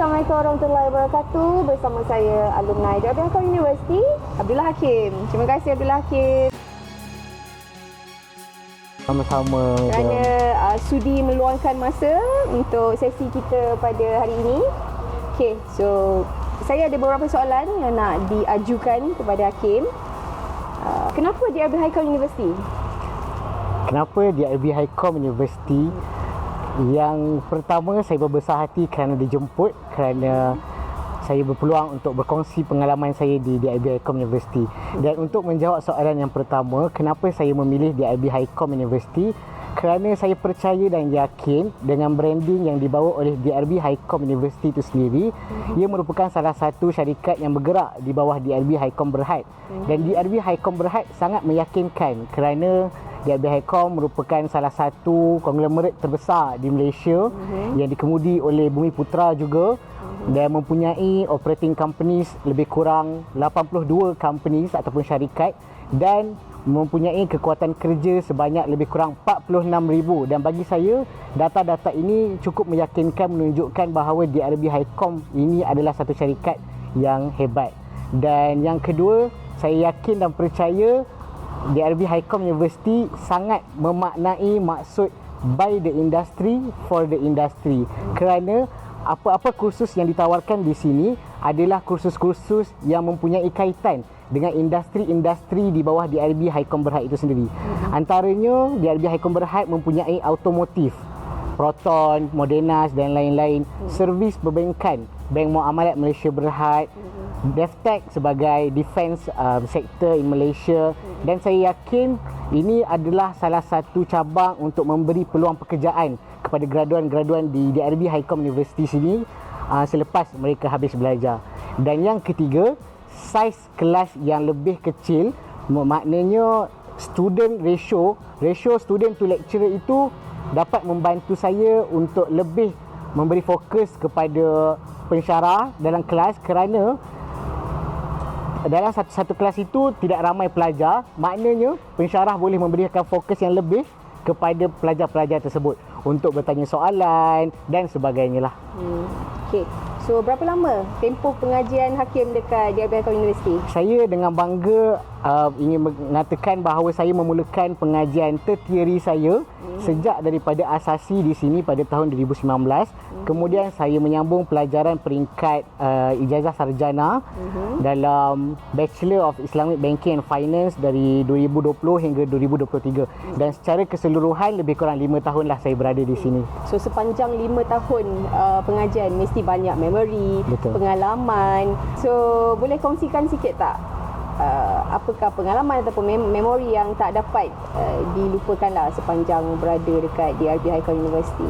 Assalamualaikum warahmatullahi wabarakatuh. Bersama saya alumni Darabia Haikal University, Abdullah Hakim. Terima kasih Abdullah Hakim. Sama-sama. Kerana sudi meluangkan masa untuk sesi kita pada hari ini. Okey, so saya ada beberapa soalan yang nak diajukan kepada Hakim. Kenapa Darabia Haikal University? Kenapa Darabia Haikal University? Yang pertama, saya berbesar hati kerana dijemput, kerana saya berpeluang untuk berkongsi pengalaman saya di Darabia Haikal University. Dan untuk menjawab soalan yang pertama, kenapa saya memilih Darabia Haikal University? Kerana saya percaya dan yakin dengan branding yang dibawa oleh Darabia Haikal University itu sendiri. Ia merupakan salah satu syarikat yang bergerak di bawah Darabia Haikal Berhad. Dan Darabia Haikal Berhad sangat meyakinkan kerana Darabia Haikal merupakan salah satu konglomerat terbesar di Malaysia yang dikemudi oleh Bumiputra juga dan mempunyai operating companies lebih kurang 82 companies ataupun syarikat dan mempunyai kekuatan kerja sebanyak lebih kurang 46,000. Dan bagi saya, data-data ini cukup meyakinkan, menunjukkan bahawa Darabia Haikal ini adalah satu syarikat yang hebat. Dan yang kedua, saya yakin dan percaya Darabia Haikal University sangat memaknai maksud by the industry for the industry. Kerana apa-apa kursus yang ditawarkan di sini adalah kursus-kursus yang mempunyai kaitan dengan industri-industri di bawah Darabia Haikal Berhad itu sendiri. Antaranya, Darabia Haikal Berhad mempunyai automotif, Proton, Modernas dan lain-lain. Servis perbankan, Bank Muamalat Malaysia Berhad, DevTech sebagai defense sector in Malaysia. Dan saya yakin ini adalah salah satu cabang untuk memberi peluang pekerjaan kepada graduan-graduan di Darabia Haikal University sini selepas mereka habis belajar. Dan yang ketiga, saiz kelas yang lebih kecil, maknanya student ratio student to lecturer itu dapat membantu saya untuk lebih memberi fokus kepada pensyarah dalam kelas, kerana dalam satu kelas itu tidak ramai pelajar, maknanya pensyarah boleh memberikan fokus yang lebih kepada pelajar-pelajar tersebut untuk bertanya soalan dan sebagainya lah. Okey. So, berapa lama tempoh pengajian Hakim dekat Darabia Haikal University? Saya dengan bangga ingin mengatakan bahawa saya memulakan pengajian tertiary saya sejak daripada asasi di sini pada tahun 2019. Kemudian saya menyambung pelajaran peringkat ijazah sarjana dalam Bachelor of Islamic Banking and Finance dari 2020 hingga 2023. Dan secara keseluruhan lebih kurang 5 tahunlah saya berada di sini. So, sepanjang 5 tahun pengajian mesti banyak memori, pengalaman. So, boleh kongsikan sikit tak? Apakah pengalaman ataupun memori yang tak dapat dilupakanlah sepanjang berada dekat Darabia Haikal University?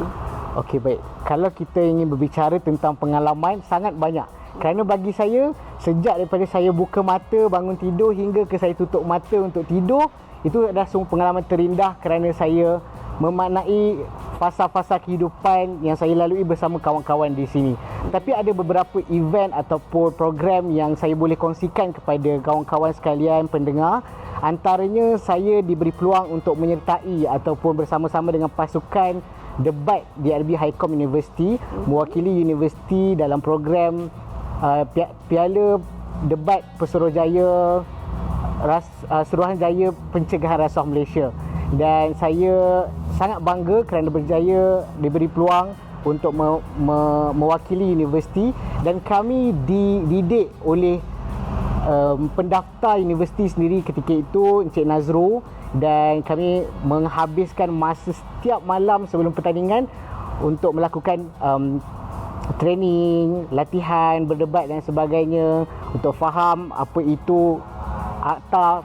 Okey, baik. Kalau kita ingin berbicara tentang pengalaman, sangat banyak. Kerana bagi saya, sejak daripada saya buka mata, bangun tidur hingga ke saya tutup mata untuk tidur, itu adalah semua pengalaman terindah kerana saya memaknai fasa-fasa kehidupan yang saya lalui bersama kawan-kawan di sini. Tapi ada beberapa event ataupun program yang saya boleh kongsikan kepada kawan-kawan sekalian pendengar. Antaranya, saya diberi peluang untuk menyertai ataupun bersama-sama dengan pasukan debat di Darabia Haikal University, mewakili universiti dalam program Piala Debat Pesuruhjaya Suruhanjaya Pencegahan Rasuah Malaysia. Dan saya sangat bangga kerana berjaya diberi peluang untuk mewakili universiti, dan kami dididik oleh pendaftar universiti sendiri ketika itu, Encik Nazro, dan kami menghabiskan masa setiap malam sebelum pertandingan untuk melakukan training, latihan, berdebat dan sebagainya untuk faham apa itu Akta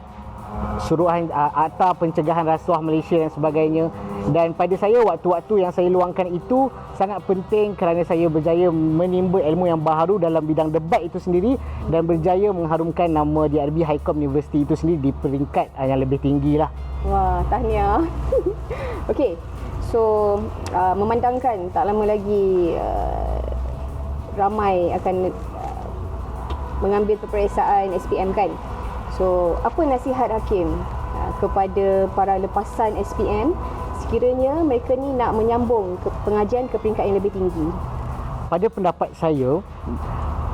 Pencegahan Rasuah Malaysia dan sebagainya. Dan pada saya, waktu-waktu yang saya luangkan itu sangat penting kerana saya berjaya menimba ilmu yang baharu dalam bidang debat itu sendiri dan berjaya mengharumkan nama Darabia Haikal University itu sendiri di peringkat yang lebih tinggi lah. Wah, tahniah. Okey, so memandangkan tak lama lagi ramai akan mengambil peperiksaan SPM kan. So, apa nasihat Hakim kepada para lepasan SPM sekiranya mereka ni nak menyambung pengajian ke peringkat yang lebih tinggi? pada pendapat saya,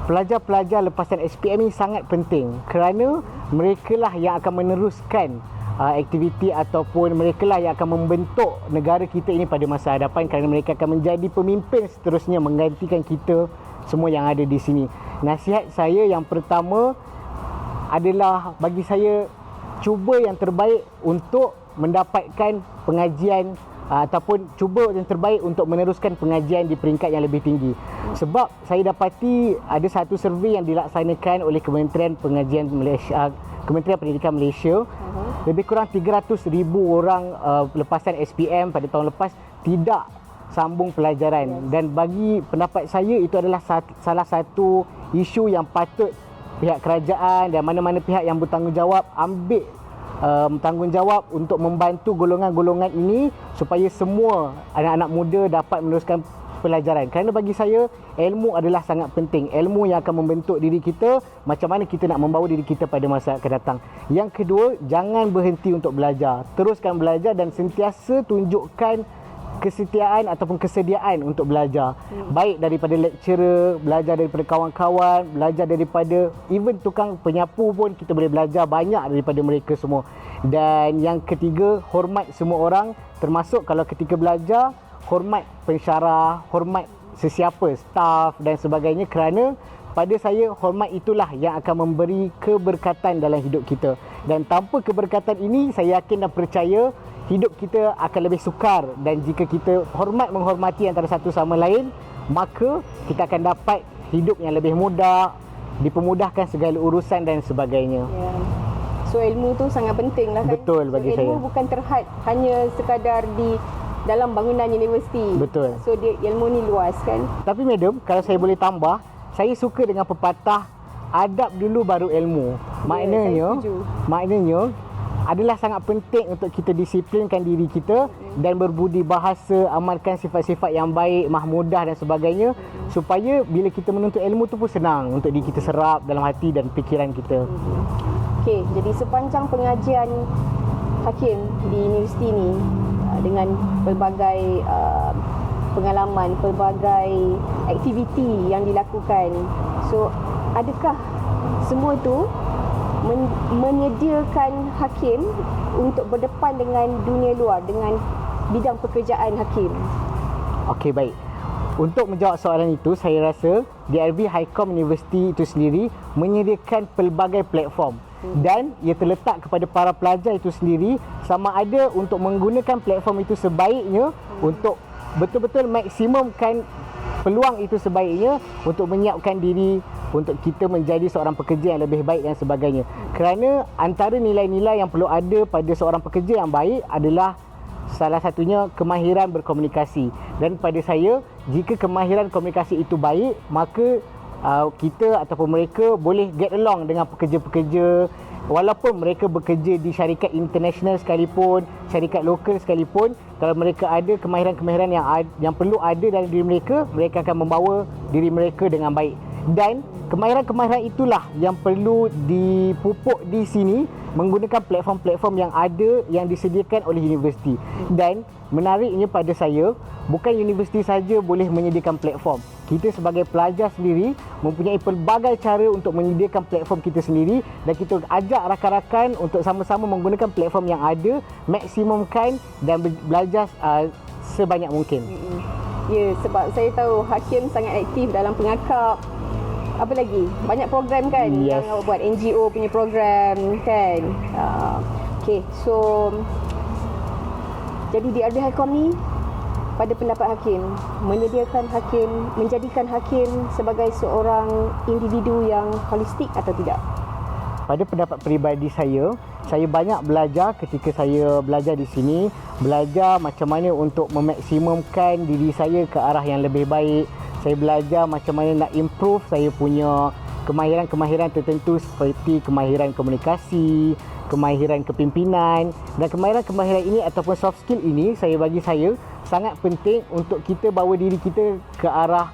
pelajar-pelajar lepasan SPM ini sangat penting kerana mereka lah yang akan meneruskan aktiviti ataupun mereka lah yang akan membentuk negara kita ini pada masa hadapan, kerana mereka akan menjadi pemimpin seterusnya menggantikan kita semua yang ada di sini. Nasihat saya yang pertama adalah bagi saya, cuba yang terbaik untuk mendapatkan pengajian ataupun cuba yang terbaik untuk meneruskan pengajian di peringkat yang lebih tinggi. Sebab saya dapati ada satu survey yang dilaksanakan oleh Kementerian Pengajian Malaysia, Kementerian Pendidikan Malaysia, lebih kurang 300,000 orang lepasan SPM pada tahun lepas tidak sambung pelajaran. Dan bagi pendapat saya, itu adalah salah satu isu yang patut pihak kerajaan dan mana-mana pihak yang bertanggungjawab ambil tanggungjawab untuk membantu golongan-golongan ini supaya semua anak-anak muda dapat meneruskan pelajaran. Kerana bagi saya, ilmu adalah sangat penting. Ilmu yang akan membentuk diri kita, macam mana kita nak membawa diri kita pada masa akan datang. Yang kedua, jangan berhenti untuk belajar. Teruskan belajar dan sentiasa tunjukkan kesetiaan ataupun kesediaan untuk belajar. Baik daripada lecturer, belajar daripada kawan-kawan, belajar daripada even tukang penyapu pun kita boleh belajar banyak daripada mereka semua. Dan yang ketiga, hormat semua orang, termasuk kalau ketika belajar, hormat pensyarah, hormat sesiapa, staf dan sebagainya, kerana pada saya hormat itulah yang akan memberi keberkatan dalam hidup kita. Dan tanpa keberkatan ini, saya yakin dan percaya hidup kita akan lebih sukar. Dan jika kita menghormati antara satu sama lain, maka kita akan dapat hidup yang lebih mudah, dipermudahkan segala urusan dan sebagainya. So ilmu tu sangat penting lah kan. Betul bagi saya. Ilmu bukan terhad hanya sekadar di dalam bangunan universiti. Betul. So ilmu ni luas kan. Tapi madam, kalau saya boleh tambah, saya suka dengan pepatah adab dulu baru ilmu. Maknanya adalah sangat penting untuk kita disiplinkan diri kita dan berbudi bahasa, amalkan sifat-sifat yang baik, mahmudah dan sebagainya, supaya bila kita menuntut ilmu tu pun senang untuk diri kita serap dalam hati dan fikiran kita. Okey, jadi sepanjang pengajian Hakim di universiti ni, dengan pelbagai pengalaman, pelbagai aktiviti yang dilakukan, so adakah semua tu menyediakan Hakim untuk berdepan dengan dunia luar, dengan bidang pekerjaan Hakim? Okey, baik. Untuk menjawab soalan itu, saya rasa DRV Highcom University itu sendiri menyediakan pelbagai platform dan ia terletak kepada para pelajar itu sendiri sama ada untuk menggunakan platform itu sebaiknya untuk betul-betul maksimumkan peluang itu sebaiknya untuk menyiapkan diri untuk kita menjadi seorang pekerja yang lebih baik dan sebagainya. Kerana antara nilai-nilai yang perlu ada pada seorang pekerja yang baik adalah salah satunya kemahiran berkomunikasi. Dan pada saya, jika kemahiran komunikasi itu baik, maka kita ataupun mereka boleh get along dengan pekerja-pekerja, walaupun mereka bekerja di syarikat international sekalipun, syarikat lokal sekalipun. Kalau mereka ada kemahiran-kemahiran yang perlu ada dalam diri mereka, mereka akan membawa diri mereka dengan baik. Dan kemahiran-kemahiran itulah yang perlu dipupuk di sini menggunakan platform-platform yang ada, yang disediakan oleh universiti. Dan menariknya pada saya, bukan universiti saja boleh menyediakan platform. Kita sebagai pelajar sendiri mempunyai pelbagai cara untuk menyediakan platform kita sendiri, dan kita ajak rakan-rakan untuk sama-sama menggunakan platform yang ada, maksimumkan dan belajar sebanyak mungkin. Ya, sebab saya tahu Hakim sangat aktif dalam pengakap. Apa lagi? Banyak program kan yang awak buat, NGO punya program kan. Okay, so jadi DRV Highcom ni pada pendapat Hakim menjadikan Hakim sebagai seorang individu yang holistik atau tidak? Pada pendapat peribadi saya banyak belajar ketika saya belajar di sini, belajar macam mana untuk memaksimumkan diri saya ke arah yang lebih baik. Saya belajar macam mana nak improve saya punya kemahiran-kemahiran tertentu seperti kemahiran komunikasi, kemahiran kepimpinan, dan kemahiran-kemahiran ini ataupun soft skill ini bagi saya sangat penting untuk kita bawa diri kita ke arah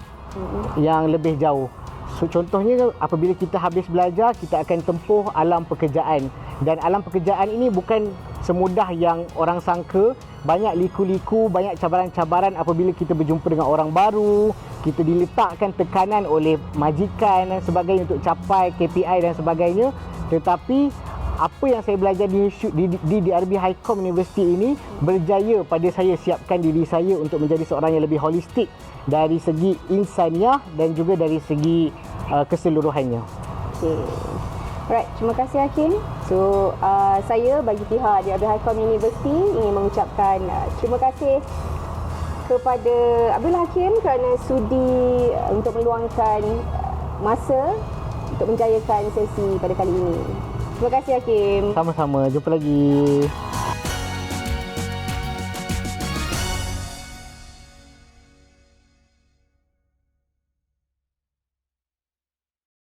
yang lebih jauh. So, contohnya apabila kita habis belajar, kita akan tempuh alam pekerjaan. Dan alam pekerjaan ini bukan semudah yang orang sangka, banyak liku-liku, banyak cabaran-cabaran apabila kita berjumpa dengan orang baru, kita diletakkan tekanan oleh majikan dan sebagainya untuk capai KPI dan sebagainya. Tetapi apa yang saya belajar di DRB Highcom University ini berjaya pada saya siapkan diri saya untuk menjadi seorang yang lebih holistik dari segi insaniah dan juga dari segi keseluruhannya. Okay. Alright, terima kasih Hakim. So, saya bagi pihak DRB Highcom University ingin mengucapkan terima kasih kepada Abdul Hakim kerana sudi untuk meluangkan masa untuk menjayakan sesi pada kali ini. Terima kasih Hakim. Sama-sama, jumpa lagi.